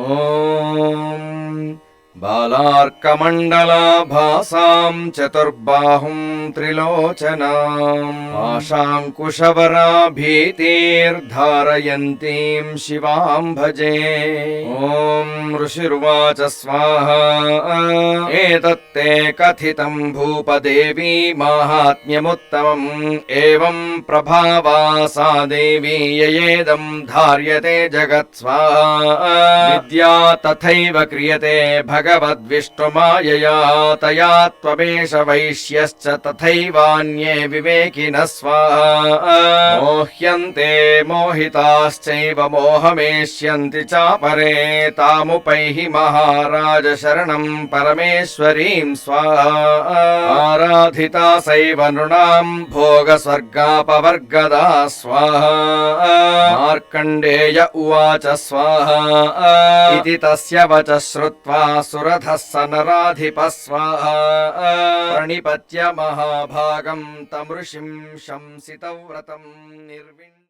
ఓం బాలార్కమండలాభాసాం చతుర్బాహుం త్రిలోచనాం పాశాంకుశవరాభీతిర్ధారయంతీం శివాం భజే. ఓం ఋషిరువాచ స్వాహా ఏతత్తే కథితం భూపదేవీ మాహాత్మ్యముత్తమం ఏవం ప్రభావా సా దేవీ యయేదం ధార్యతే జగత్ స్వాహా విద్యా తథైవ క్రియతే భగవద్విష్ణుమాయయా తయా త్వమేష వైశ్యశ్చ తథైవాన్యే వివేకినః స్వాహా మోహ్యంతే మోహితాశ్చైవ మోహమేష్యంతి చాపరే తాముపైహి మహారాజ శరణం పరమేశ్వరీం స్వాహా ఆరాధితా సైవ నృణాం భోగస్వర్గాపవర్గదా స్వాహా మార్కండేయ ఉవాచ స్వాహా ఇతి తస్య వచ శ్రుత్వా సురథः స నరాధిపः స్వాహా ప్రణిపత్య మహాభాగం తం ఋషిం శంసితవ్రతం నిర్విణ్య.